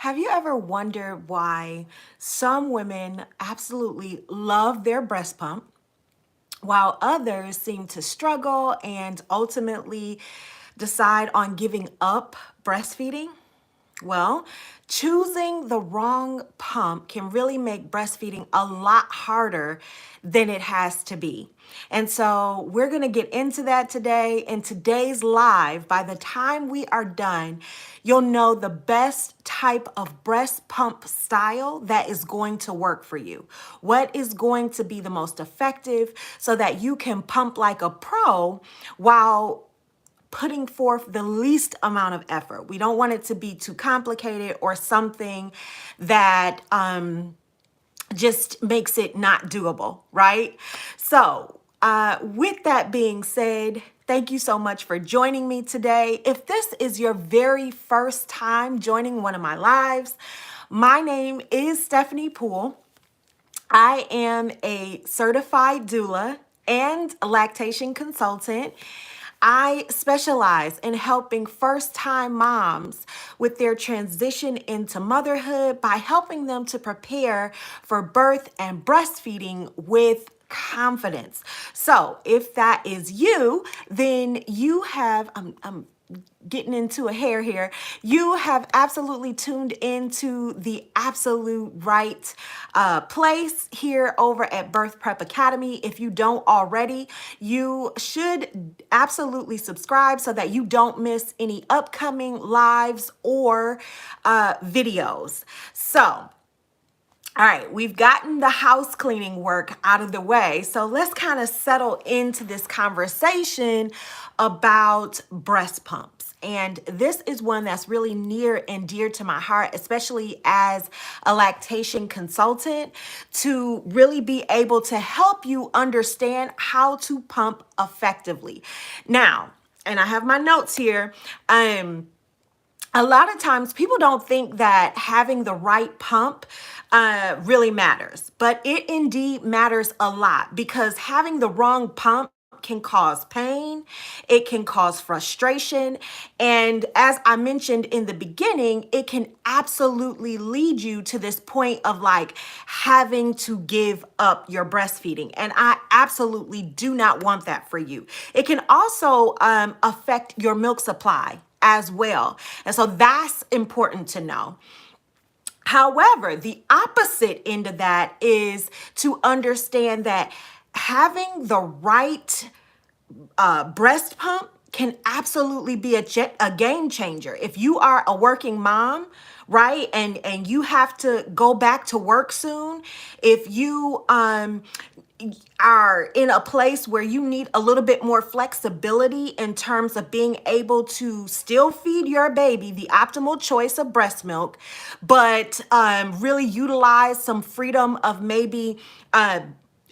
Have you ever wondered why some women absolutely love their breast pump while others seem to struggle and ultimately decide on giving up breastfeeding? Well, choosing the wrong pump can really make breastfeeding a lot harder than it has to be. And so we're going to get into that today. In today's live, by the time we are done, you'll know the best type of breast pump style that is going to work for you. What is going to be the most effective so that you can pump like a pro while putting forth the least amount of effort. We don't want it to be too complicated or something that just makes it not doable, right? So, with that being said, thank you so much for joining me today. If this is your very first time joining one of my lives, my name is Stephanie Poole. I am a certified doula and lactation consultant. I specialize in helping first-time moms with their transition into motherhood by helping them to prepare for birth and breastfeeding with confidence. So if that is you, then you have, I'm getting into a hair here, you have absolutely tuned into the absolute right place here over at Birth Prep Academy. If you don't already, you should absolutely subscribe so that you don't miss any upcoming lives or videos. So, all right, we've gotten the house cleaning work out of the way. So let's kind of settle into this conversation about breast pumps. And this is one that's really near and dear to my heart, especially as a lactation consultant, to really be able to help you understand how to pump effectively. Now, and I have my notes here. A lot of times people don't think that having the right pump really matters, but it indeed matters a lot because having the wrong pump can cause pain, it can cause frustration, and as I mentioned in the beginning, it can absolutely lead you to this point of like having to give up your breastfeeding, and I absolutely do not want that for you. It can also affect your milk supply as well. And so that's important to know. However, the opposite end of that is to understand that having the right breast pump can absolutely be a game changer. If you are a working mom, right, and you have to go back to work soon, if you are in a place where you need a little bit more flexibility in terms of being able to still feed your baby the optimal choice of breast milk, but really utilize some freedom of maybe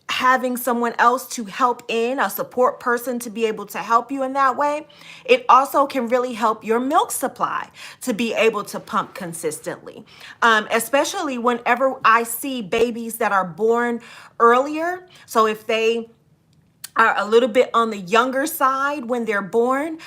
having someone else to help in, a support person to be able to help you in that way, it also can really help your milk supply to be able to pump consistently. Especially whenever I see babies that are born earlier. So if they are a little bit on the younger side when they're born,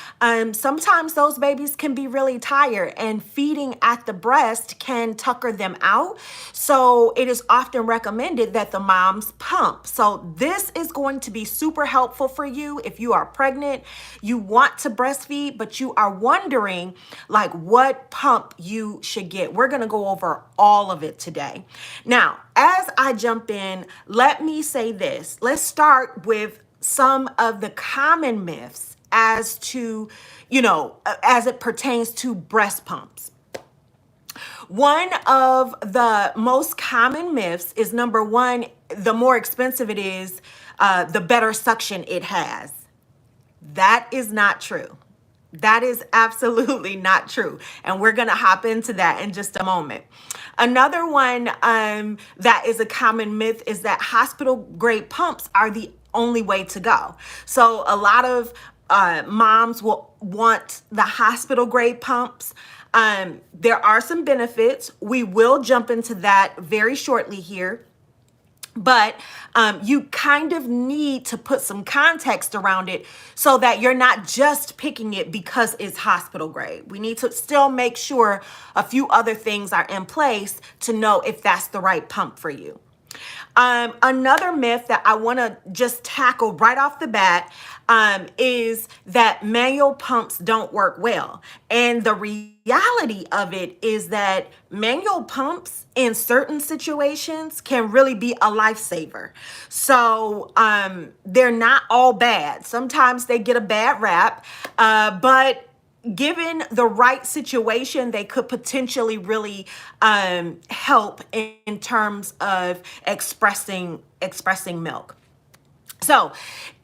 sometimes those babies can be really tired and feeding at the breast can tucker them out. So it is often recommended that the moms pump. So this is going to be super helpful for you if you are pregnant, you want to breastfeed, but you are wondering like what pump you should get. We're going to go over all of it today. Now, as I jump in, let me say this. Let's start with some of the common myths as to, as it pertains to breast pumps. One of the most common myths is number one, the more expensive it is, the better suction it has. That is not true. That is absolutely not true. And we're going to hop into that in just a moment. Another one that is a common myth is that hospital grade pumps are the only way to go. So a lot of moms will want the hospital grade pumps. There are some benefits. We will jump into that very shortly here. But you kind of need to put some context around it so that you're not just picking it because it's hospital grade. We need to still make sure a few other things are in place to know if that's the right pump for you. Another myth that I want to just tackle right off the bat is that manual pumps don't work well. And the reality of it is that manual pumps in certain situations can really be a lifesaver. So they're not all bad. Sometimes they get a bad rap, but given the right situation, they could potentially really help in terms of expressing milk. So,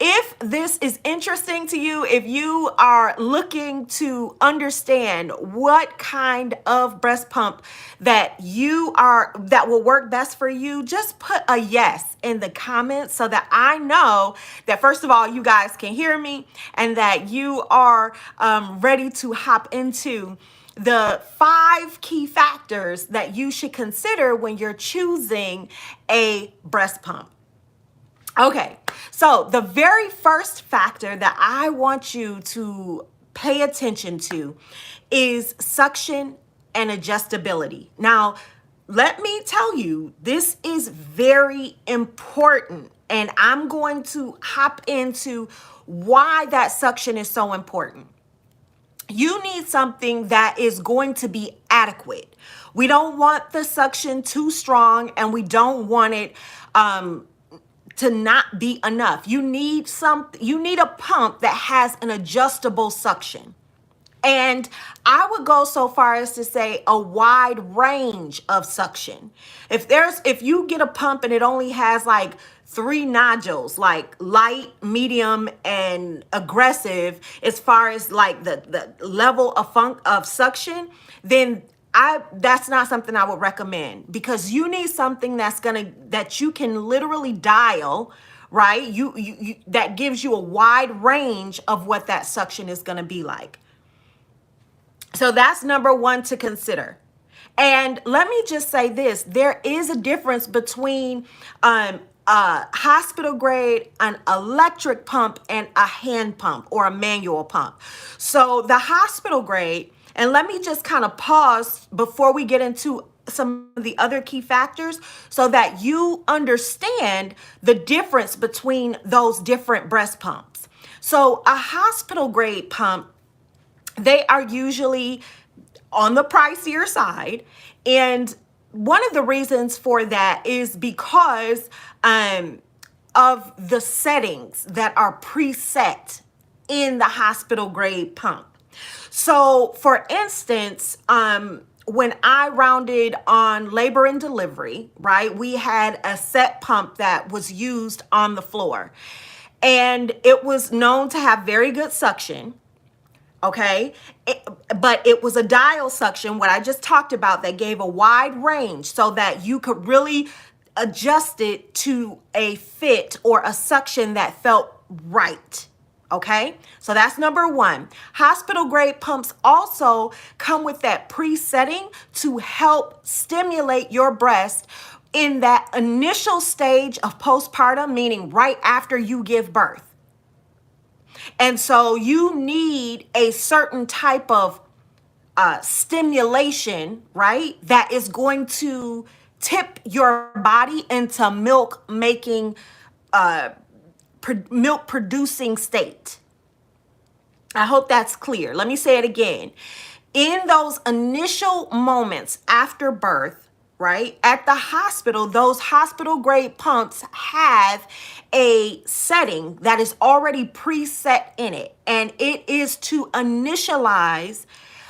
if this is interesting to you, if you are looking to understand what kind of breast pump that will work best for you, just put a yes in the comments so that I know that, first of all, you guys can hear me and that you are ready to hop into the 5 key factors that you should consider when you're choosing a breast pump. Okay, so the very first factor that I want you to pay attention to is suction and adjustability. Now, let me tell you, this is very important, and I'm going to hop into why that suction is so important. You need something that is going to be adequate. We don't want the suction too strong, and we don't want it to not be enough. You need a pump that has an adjustable suction. And I would go so far as to say a wide range of suction. If you get a pump and it only has like 3 nodules, like light, medium, and aggressive, as far as like the level of suction, then that's not something I would recommend, because you need something that you can literally dial, right? You that gives you a wide range of what that suction is going to be like. So that's number 1 to consider. And let me just say this, there is a difference between a hospital grade, an electric pump, and a hand pump or a manual pump. So the hospital grade, and let me just kind of pause before we get into some of the other key factors so that you understand the difference between those different breast pumps. So a hospital grade pump, they are usually on the pricier side. And one of the reasons for that is because of the settings that are preset in the hospital grade pump. So for instance, when I rounded on labor and delivery, right, we had a set pump that was used on the floor, and it was known to have very good suction. Okay, but it was a dial suction, what I just talked about, that gave a wide range so that you could really adjust it to a fit or a suction that felt right. Okay, so that's number 1. Hospital grade pumps also come with that presetting to help stimulate your breast in that initial stage of postpartum, meaning right after you give birth. And so you need a certain type of stimulation, right, that is going to tip your body into milk producing state. I hope that's clear. Let me say it again. In those initial moments after birth, right, at the hospital, those hospital grade pumps have a setting that is already preset in it, and it is to initialize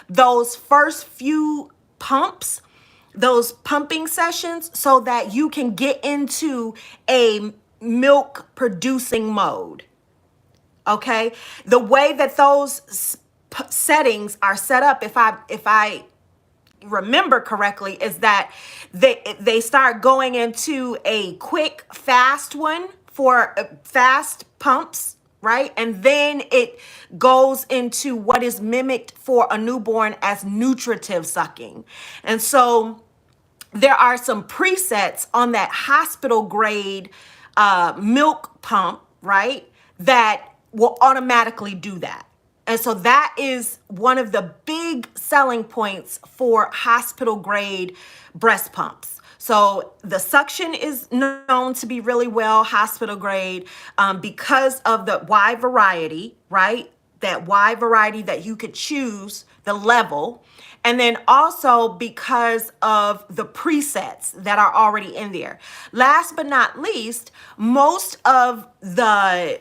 those first few pumps, those pumping sessions, so that you can get into a milk producing mode. Okay, the way that those settings are set up, if I remember correctly, is that they start going into a quick fast one for fast pumps, right? And then it goes into what is mimicked for a newborn as nutritive sucking. And so there are some presets on that hospital grade milk pump, right? That will automatically do that. And so that is one of the big selling points for hospital grade breast pumps. So the suction is known to be really well hospital grade because of the wide variety, right? That wide variety that you could choose the level. And then also because of the presets that are already in there. Last but not least, most of the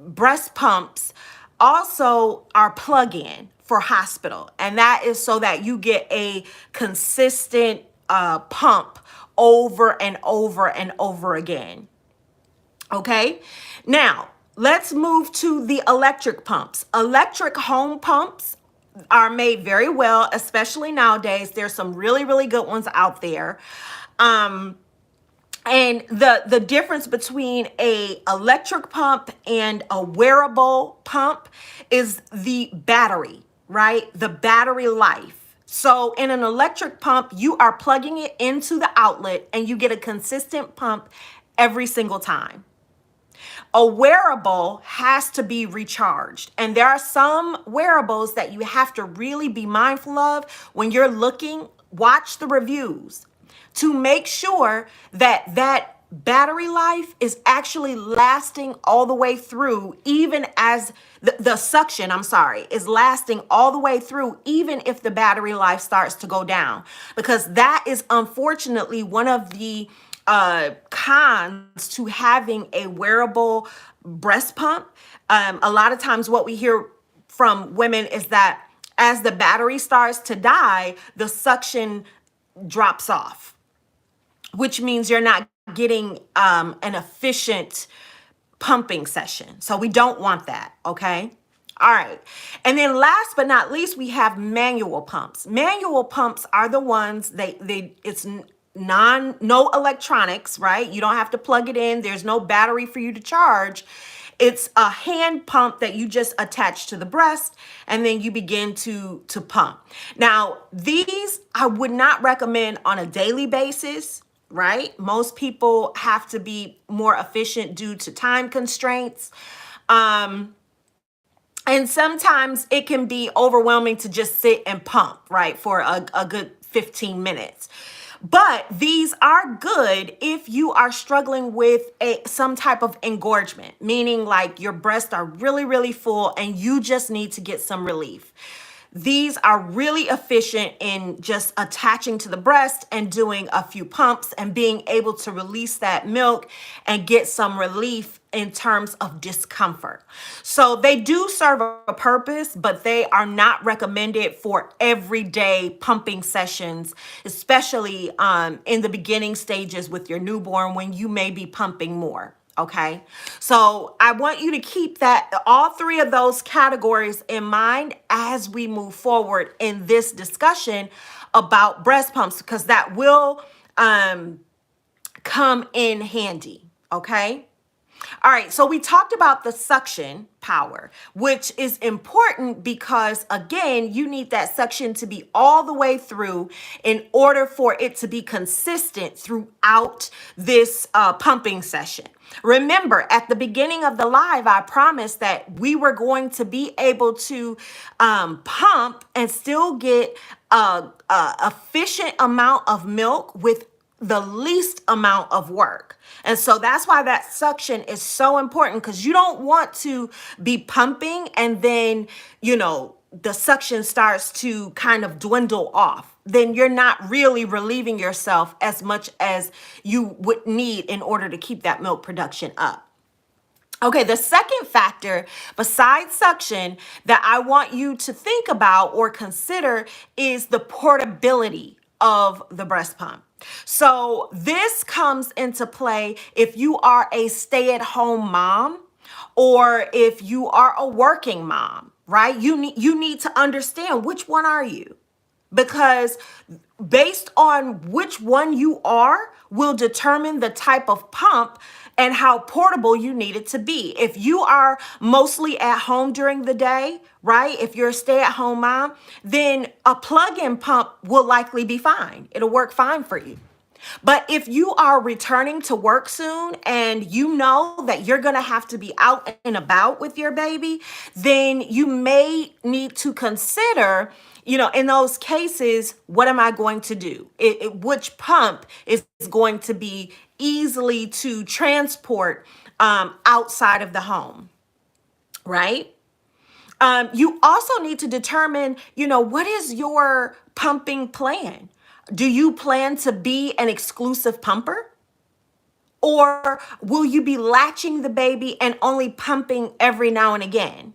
breast pumps also are plug-in for hospital. And that is so that you get a consistent pump over and over and over again. Okay, now let's move to the electric pumps. Electric home pumps are made very well, especially nowadays. There's some really, really good ones out there. And the difference between a electric pump and a wearable pump is the battery, right? The battery life. So in an electric pump, you are plugging it into the outlet and you get a consistent pump every single time. A wearable has to be recharged. And there are some wearables that you have to really be mindful of when you're looking. Watch the reviews to make sure that that battery life is actually lasting all the way through, even as the suction, is lasting all the way through, even if the battery life starts to go down. Because that is unfortunately one of the cons to having a wearable breast pump. A lot of times what we hear from women is that as the battery starts to die, the suction drops off, which means you're not getting an efficient pumping session. So we don't want that, okay? All right. And then last but not least, we have manual pumps. Manual pumps are the ones it's no electronics, right? You don't have to plug it in. There's no battery for you to charge. It's a hand pump that you just attach to the breast and then you begin to pump. Now, these I would not recommend on a daily basis, right? Most people have to be more efficient due to time constraints. And sometimes it can be overwhelming to just sit and pump, right, for a good 15 minutes. But these are good if you are struggling with some type of engorgement, meaning like your breasts are really, really full and you just need to get some relief. These are really efficient in just attaching to the breast and doing a few pumps and being able to release that milk and get some relief in terms of discomfort. So they do serve a purpose, but they are not recommended for everyday pumping sessions, especially in the beginning stages with your newborn when you may be pumping more. Okay, so I want you to keep all three of those categories in mind as we move forward in this discussion about breast pumps, because that will come in handy. Okay. All right, so we talked about the suction power, which is important because, again, you need that suction to be all the way through in order for it to be consistent throughout this pumping session. Remember, at the beginning of the live, I promised that we were going to be able to pump and still get a efficient amount of milk with the least amount of work. And so that's why that suction is so important, because you don't want to be pumping and then, the suction starts to kind of dwindle off. Then you're not really relieving yourself as much as you would need in order to keep that milk production up. Okay, the second factor besides suction that I want you to think about or consider is the portability of the breast pump. So this comes into play if you are a stay-at-home mom or if you are a working mom, right? You need to understand, which one are you? Because based on which one you are will determine the type of pump and how portable you need it to be. If you are mostly at home during the day, right? If you're a stay-at-home mom, then a plug-in pump will likely be fine. It'll work fine for you. But if you are returning to work soon and you know that you're going to have to be out and about with your baby, then you may need to consider, in those cases, what am I going to do? Which pump is going to be easily to transport outside of the home, right? You also need to determine, what is your pumping plan? Do you plan to be an exclusive pumper? Or will you be latching the baby and only pumping every now and again?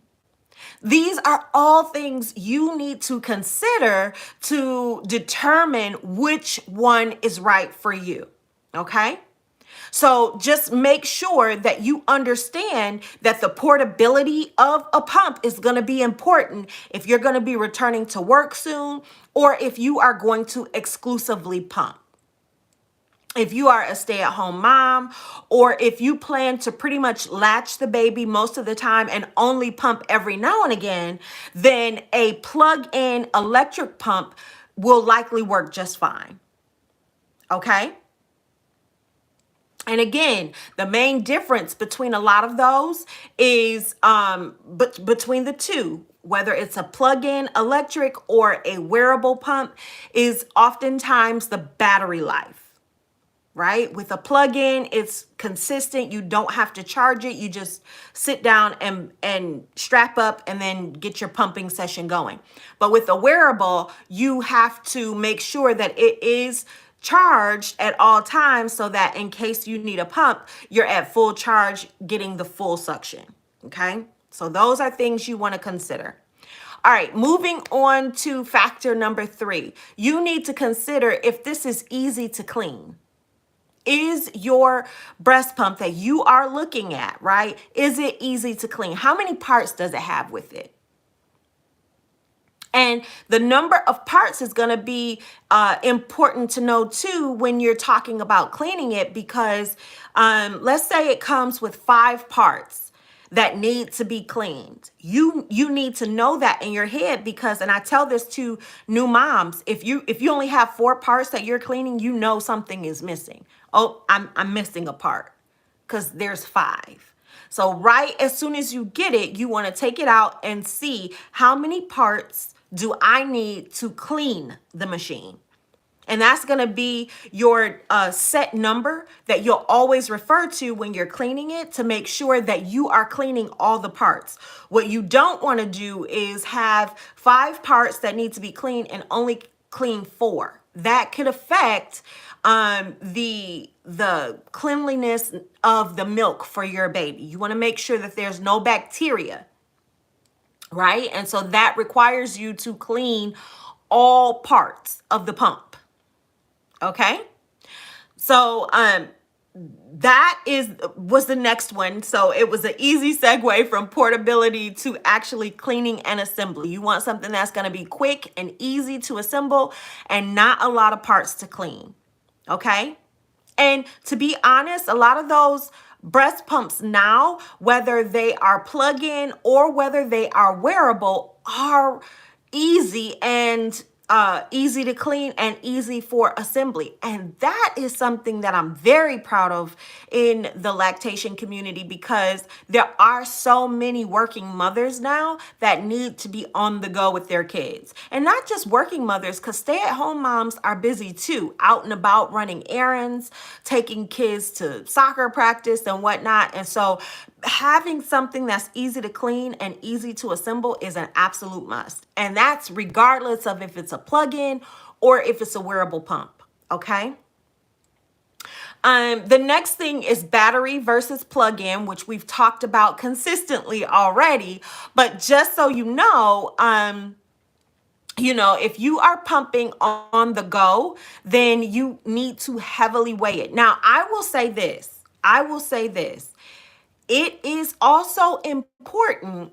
These are all things you need to consider to determine which one is right for you. Okay? So just make sure that you understand that the portability of a pump is going to be important if you're going to be returning to work soon or if you are going to exclusively pump. If you are a stay-at-home mom, or if you plan to pretty much latch the baby most of the time and only pump every now and again, then a plug-in electric pump will likely work just fine. Okay? And again, the main difference between a lot of those is between the two, whether it's a plug-in electric or a wearable pump, is oftentimes the battery life. Right? With a plug-in, it's consistent. You don't have to charge it. You just sit down and strap up and then get your pumping session going. But with a wearable, you have to make sure that it is charged at all times so that in case you need a pump, you're at full charge, getting the full suction. Okay? So those are things you want to consider. All right, moving on to factor number 3. You need to consider if this is easy to clean. Is your breast pump that you are looking at, right? Is it easy to clean? How many parts does it have with it? And the number of parts is going to be important to know too when you're talking about cleaning it, because let's say it comes with 5 parts that need to be cleaned. You need to know that in your head, because, and I tell this to new moms, if you only have 4 parts that you're cleaning, you know something is missing. Oh, I'm missing a part because there's 5. So right as soon as you get it, you want to take it out and see how many parts do I need to clean the machine. And that's going to be your set number that you'll always refer to when you're cleaning it, to make sure that you are cleaning all the parts. What you don't want to do is have 5 parts that need to be cleaned and only clean 4. That could affect the cleanliness of the milk for your baby. You want to make sure that there's no bacteria, right? And so that requires you to clean all parts of the pump. Okay, so that was the next one. So it was an easy segue from portability to actually cleaning and assembly. You want something that's going to be quick and easy to assemble and not a lot of parts to clean. Okay, and to be honest, a lot of those breast pumps now, whether they are plug-in or whether they are wearable, are easy and easy to clean and easy for assembly. And that is something that I'm very proud of in the lactation community, because there are so many working mothers now that need to be on the go with their kids. And not just working mothers, because stay-at-home moms are busy too, out and about running errands, taking kids to soccer practice and whatnot. And so having something that's easy to clean and easy to assemble is an absolute must. And that's regardless of if it's a plug-in or if it's a wearable pump. Okay. The next thing is battery versus plug-in, which we've talked about consistently already. But just so you know, if you are pumping on the go, then you need to heavily weigh it. Now, I will say this. It is also important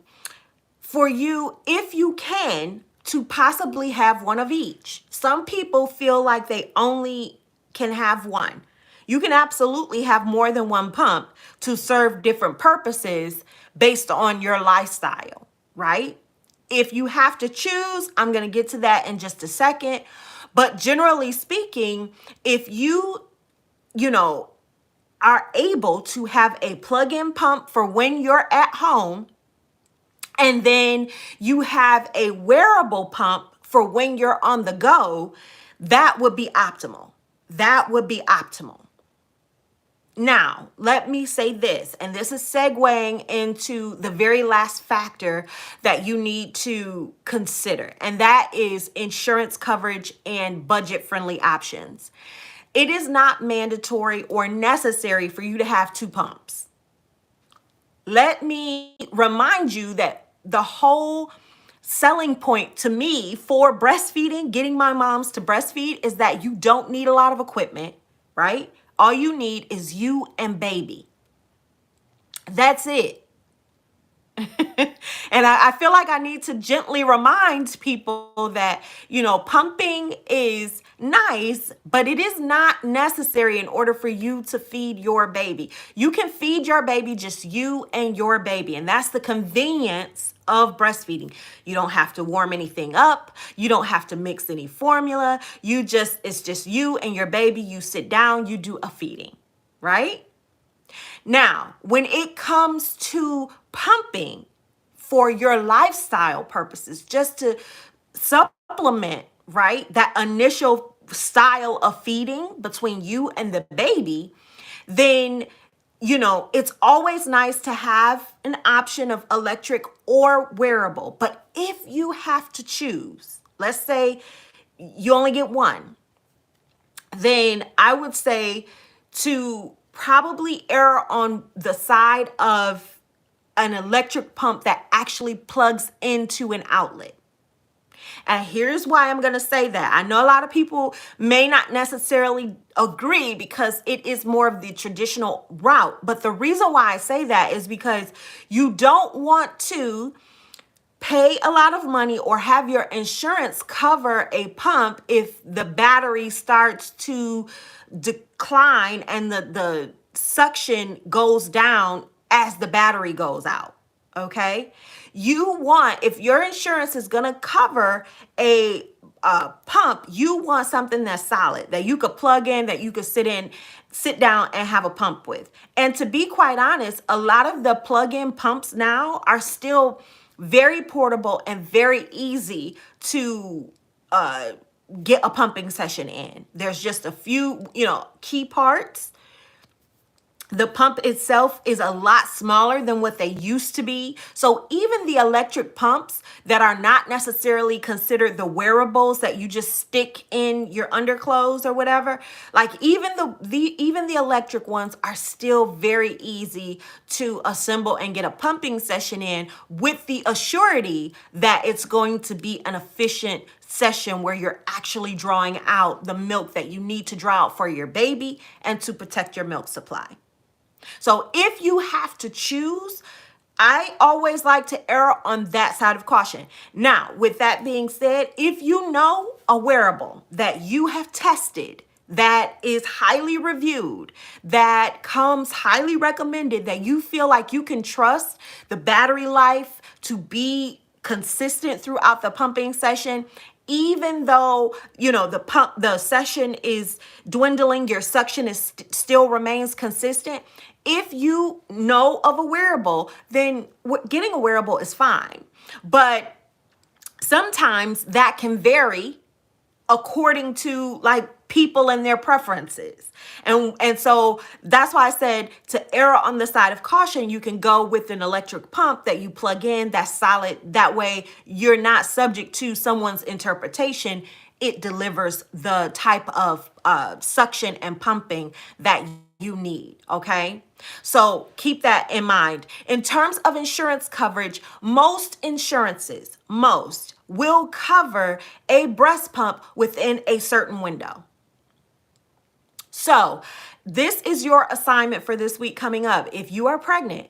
for you, if you can, to possibly have one of each. Some people feel like they only can have one. You can absolutely have more than one pump to serve different purposes based on your lifestyle, right? If you have to choose, I'm going to get to that in just a second. But generally speaking, if you you know, are able to have a plug-in pump for when you're at home, and then you have a wearable pump for when you're on the go, that would be optimal. That would be optimal. Now, let me say this, and this is segueing into the very last factor that you need to consider, and that is insurance coverage and budget-friendly options. It is not mandatory or necessary for you to have two pumps. Let me remind you that the whole selling point to me for breastfeeding, getting my moms to breastfeed, is that you don't need a lot of equipment, right? All you need is you and baby. That's it. And I feel like I need to gently remind people that, pumping is nice, but it is not necessary in order for you to feed your baby. You can feed your baby, just you and your baby. And that's the convenience of breastfeeding. You don't have to warm anything up. You don't have to mix any formula. It's just you and your baby. You sit down, you do a feeding, right? Now, when it comes to pumping for your lifestyle purposes, just to supplement, right, that initial style of feeding between you and the baby, then, it's always nice to have an option of electric or wearable. But if you have to choose, let's say you only get one, then I would say to probably err on the side of an electric pump that actually plugs into an outlet. And here's why I'm going to say that. I know a lot of people may not necessarily agree because it is more of the traditional route. But the reason why I say that is because you don't want to pay a lot of money or have your insurance cover a pump if the battery starts to decline and the suction goes down as the battery goes out. Okay? If your insurance is going to cover a pump, you want something that's solid, that you could plug in, that you could sit down and have a pump with. And to be quite honest, a lot of the plug-in pumps now are still very portable and very easy to get a pumping session in. There's just a few, key parts. The pump itself is a lot smaller than what they used to be. So even the electric pumps that are not necessarily considered the wearables that you just stick in your underclothes or whatever, like even the electric ones are still very easy to assemble and get a pumping session in, with the assurity that it's going to be an efficient session where you're actually drawing out the milk that you need to draw out for your baby and to protect your milk supply. So if you have to choose, I always like to err on that side of caution. Now, with that being said, if you know a wearable that you have tested, that is highly reviewed, that comes highly recommended, that you feel like you can trust the battery life to be consistent throughout the pumping session, even though, the session is dwindling, your suction still remains consistent. If you know of a wearable, then getting a wearable is fine. But sometimes that can vary according to people and their preferences. And so that's why I said to err on the side of caution. You can go with an electric pump that you plug in, that's solid. That way you're not subject to someone's interpretation. It delivers the type of suction and pumping that you need. Okay. So keep that in mind. In terms of insurance coverage, most insurances, will cover a breast pump within a certain window. So this is your assignment for this week coming up. If you are pregnant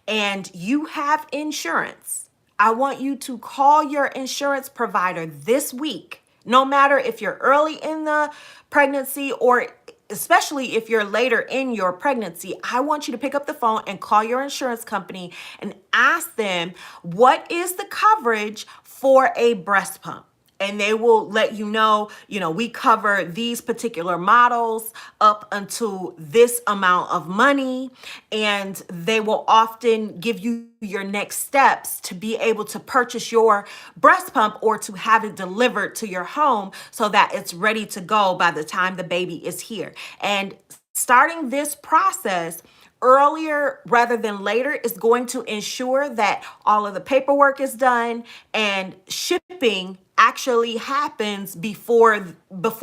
and you have insurance, I want you to call your insurance provider this week, no matter if you're early in the pregnancy or especially if you're later in your pregnancy. I want you to pick up the phone and call your insurance company and ask them, what is the coverage for a breast pump? And they will let you know, we cover these particular models up until this amount of money. And they will often give you your next steps to be able to purchase your breast pump or to have it delivered to your home so that it's ready to go by the time the baby is here. And starting this process earlier rather than later is going to ensure that all of the paperwork is done and shipping actually happens before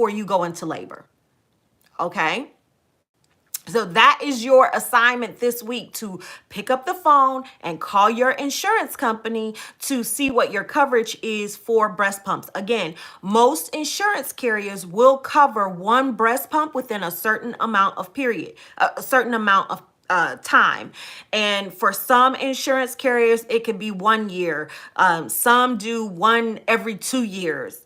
you go into labor. Okay? So that is your assignment this week, to pick up the phone and call your insurance company to see what your coverage is for breast pumps. Again, most insurance carriers will cover one breast pump within a certain amount of time. And for some insurance carriers, it could be 1 year. Some do one every 2 years.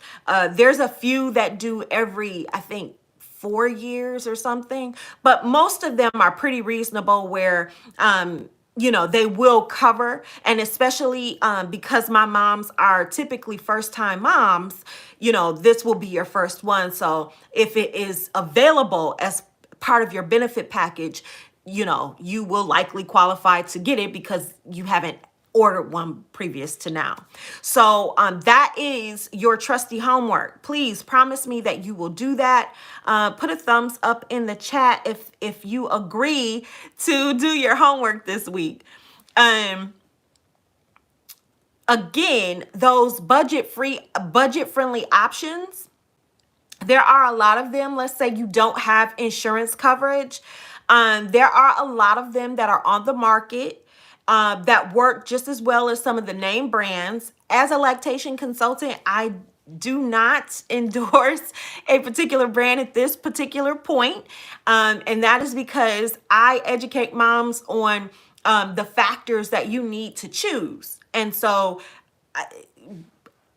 There's a few that do every, I think, 4 years or something, but most of them are pretty reasonable where, they will cover. And especially because my moms are typically first time moms, this will be your first one. So if it is available as part of your benefit package, you will likely qualify to get it because you haven't ordered one previous to now. So that is your trusty homework. Please promise me that you will do that. Put a thumbs up in the chat if you agree to do your homework this week. Again, those budget-friendly options, there are a lot of them. Let's say you don't have insurance coverage. There are a lot of them that are on the market that work just as well as some of the name brands. As a lactation consultant, I do not endorse a particular brand at this particular point. And that is because I educate moms on the factors that you need to choose. And so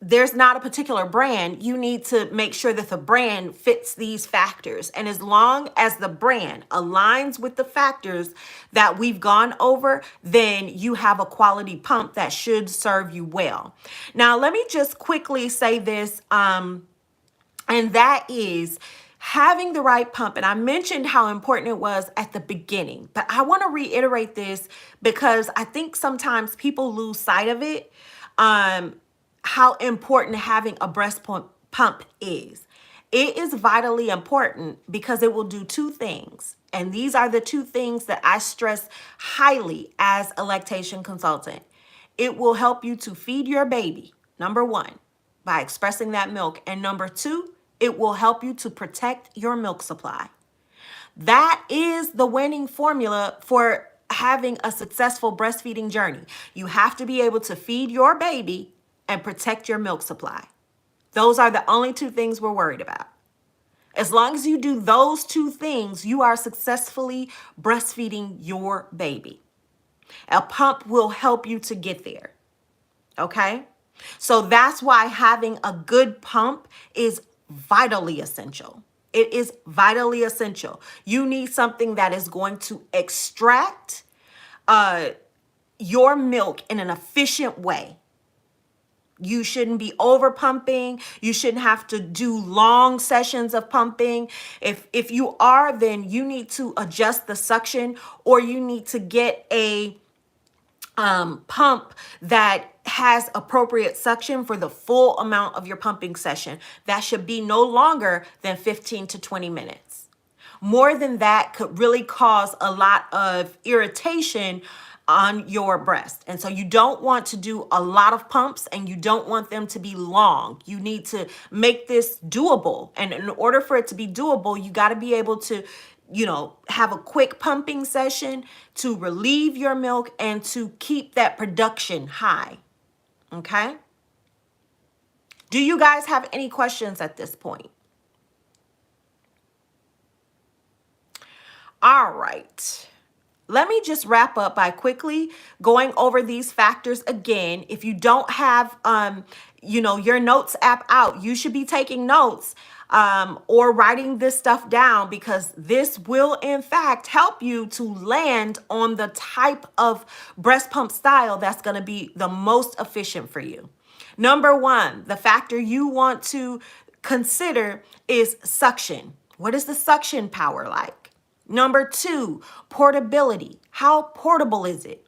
there's not a particular brand. You need to make sure that the brand fits these factors. And as long as the brand aligns with the factors that we've gone over, then you have a quality pump that should serve you well. Now, let me just quickly say this, and that is having the right pump. And I mentioned how important it was at the beginning, but I want to reiterate this because I think sometimes people lose sight of it. How important having a breast pump is. It is vitally important because it will do two things. And these are the two things that I stress highly as a lactation consultant. It will help you to feed your baby, number one, by expressing that milk. And number two, it will help you to protect your milk supply. That is the winning formula for having a successful breastfeeding journey. You have to be able to feed your baby and protect your milk supply. Those are the only two things we're worried about. As long as you do those two things, you are successfully breastfeeding your baby. A pump will help you to get there. Okay? So that's why having a good pump is vitally essential. It is vitally essential. You need something that is going to extract your milk in an efficient way. You shouldn't be over pumping. You shouldn't have to do long sessions of pumping. If you are, then you need to adjust the suction, or you need to get a pump that has appropriate suction for the full amount of your pumping session. That should be no longer than 15 to 20 minutes. More than that could really cause a lot of irritation on your breast. And so you don't want to do a lot of pumps, and you don't want them to be long. You need to make this doable. And in order for it to be doable, you got to be able to, have a quick pumping session to relieve your milk and to keep that production high. Okay? Do you guys have any questions at this point? All right. Let me just wrap up by quickly going over these factors again. If you don't have, your notes app out, you should be taking notes or writing this stuff down, because this will, in fact, help you to land on the type of breast pump style that's going to be the most efficient for you. Number one, the factor you want to consider is suction. What is the suction power like? Number two, portability. How portable is it?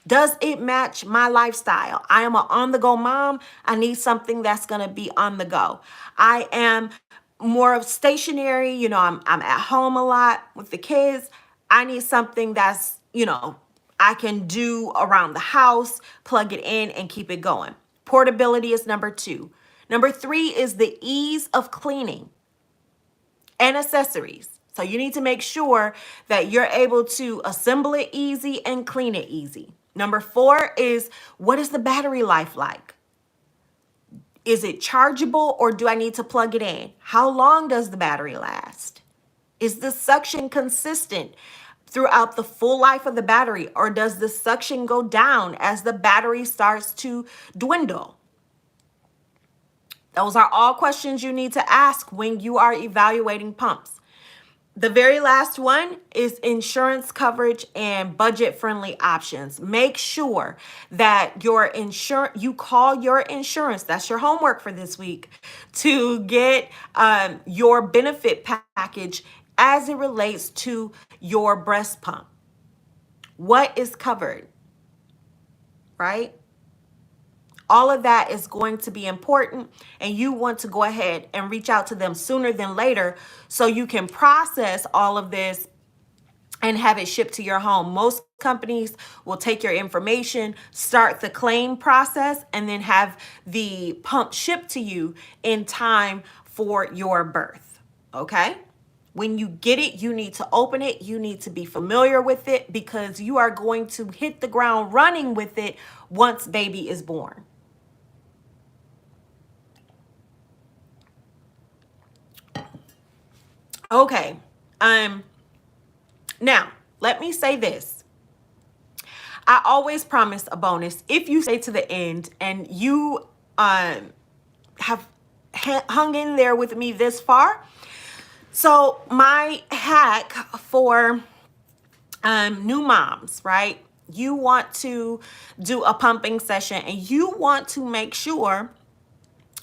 Does it match my lifestyle? I am an on-the-go mom. I need something that's going to be on the go. I am more of stationary. I'm at home a lot with the kids. I need something that's, I can do around the house, plug it in and keep it going. Portability is number two. Number three is the ease of cleaning and accessories. So you need to make sure that you're able to assemble it easy and clean it easy. Number four is, what is the battery life like? Is it chargeable or do I need to plug it in? How long does the battery last? Is the suction consistent throughout the full life of the battery, or does the suction go down as the battery starts to dwindle? Those are all questions you need to ask when you are evaluating pumps. The very last one is insurance coverage and budget-friendly options. Make sure that you call your insurance. That's your homework for this week, to get your benefit package as it relates to your breast pump. What is covered, right? All of that is going to be important, and you want to go ahead and reach out to them sooner than later so you can process all of this and have it shipped to your home. Most companies will take your information, start the claim process, and then have the pump shipped to you in time for your birth, okay? When you get it, you need to open it. You need to be familiar with it because you are going to hit the ground running with it once baby is born. Okay. Now, let me say this. I always promise a bonus if you stay to the end and you have hung in there with me this far. So my hack for new moms, right? You want to do a pumping session and you want to make sure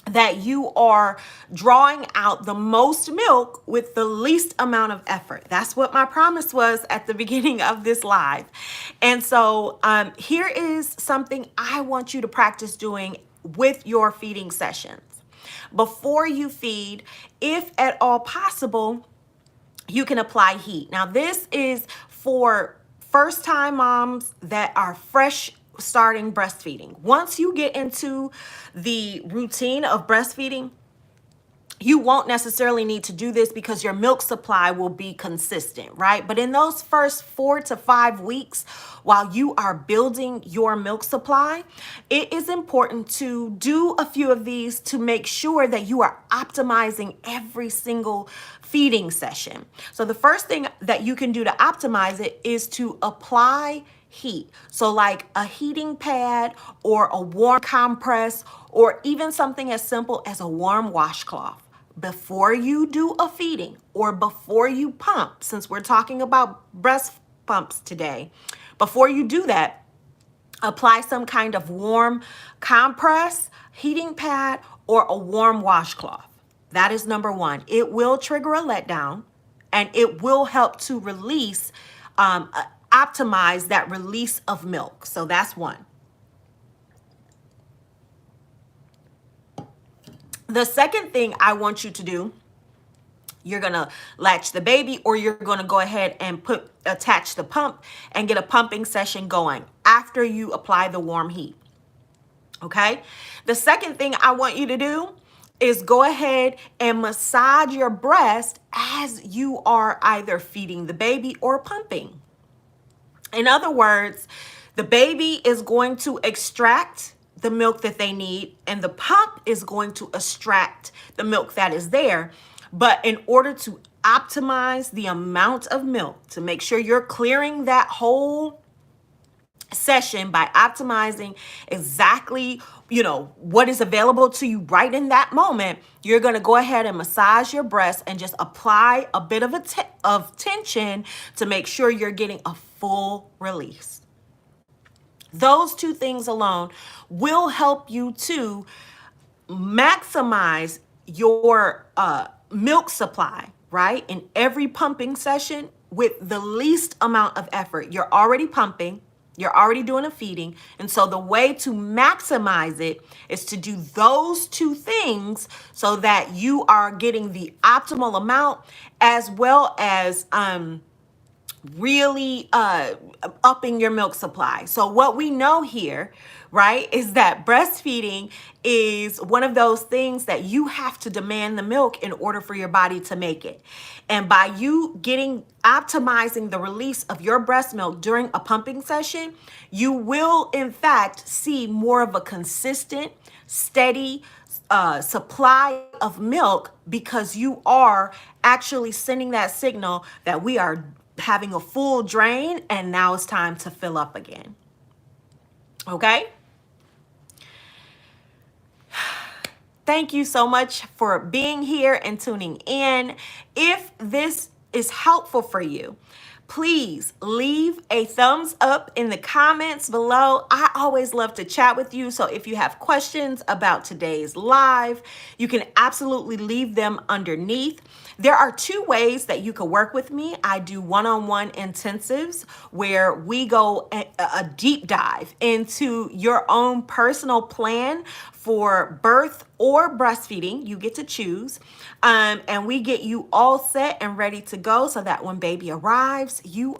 that you are drawing out the most milk with the least amount of effort. That's what my promise was at the beginning of this live. And so here is something I want you to practice doing with your feeding sessions. Before you feed, if at all possible, you can apply heat. Now, this is for first-time moms that are fresh starting breastfeeding. Once you get into the routine of breastfeeding, you won't necessarily need to do this because your milk supply will be consistent, right? But in those first 4 to 5 weeks, while you are building your milk supply, it is important to do a few of these to make sure that you are optimizing every single feeding session. So the first thing that you can do to optimize it is to apply heat. So like a heating pad or a warm compress or even something as simple as a warm washcloth. Before you do a feeding or before you pump, since we're talking about breast pumps today, before you do that, apply some kind of warm compress, heating pad, or a warm washcloth. That is number one. It will trigger a letdown and it will help to release, optimize that release of milk. So that's one. The second thing I want you to do, you're going to latch the baby or you're going to go ahead and attach the pump and get a pumping session going after you apply the warm heat. Okay? The second thing I want you to do is go ahead and massage your breast as you are either feeding the baby or pumping. In other words, the baby is going to extract the milk that they need and the pump is going to extract the milk that is there. But in order to optimize the amount of milk, to make sure you're clearing that whole session by optimizing exactly, what is available to you right in that moment, you're going to go ahead and massage your breast and just apply a bit of tension to make sure you're getting a full release. Those two things alone will help you to maximize your milk supply, right? In every pumping session with the least amount of effort. You're already pumping, you're already doing a feeding. And so the way to maximize it is to do those two things so that you are getting the optimal amount, as well as really upping your milk supply. So what we know here, right, is that breastfeeding is one of those things that you have to demand the milk in order for your body to make it. And by you optimizing the release of your breast milk during a pumping session, you will in fact see more of a consistent, steady supply of milk, because you are actually sending that signal that we are having a full drain and now it's time to fill up again. Okay? Thank you so much for being here and tuning in. If this is helpful for you, please leave a thumbs up in the comments below. I always love to chat with you. So if you have questions about today's live, you can absolutely leave them underneath. There are two ways that you can work with me. I do one-on-one intensives where we go a deep dive into your own personal plan for birth or breastfeeding. You get to choose. And we get you all set and ready to go so that when baby arrives, you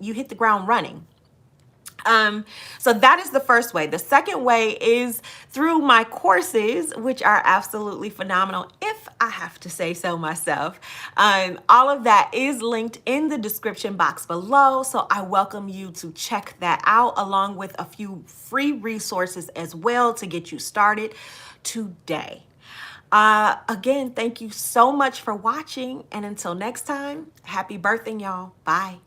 hit the ground running. So that is the first way. The second way is through my courses, which are absolutely phenomenal, if I have to say so myself. All of that is linked in the description box below. So I welcome you to check that out, along with a few free resources as well to get you started today. Again, thank you so much for watching. And until next time, happy birthing, y'all. Bye.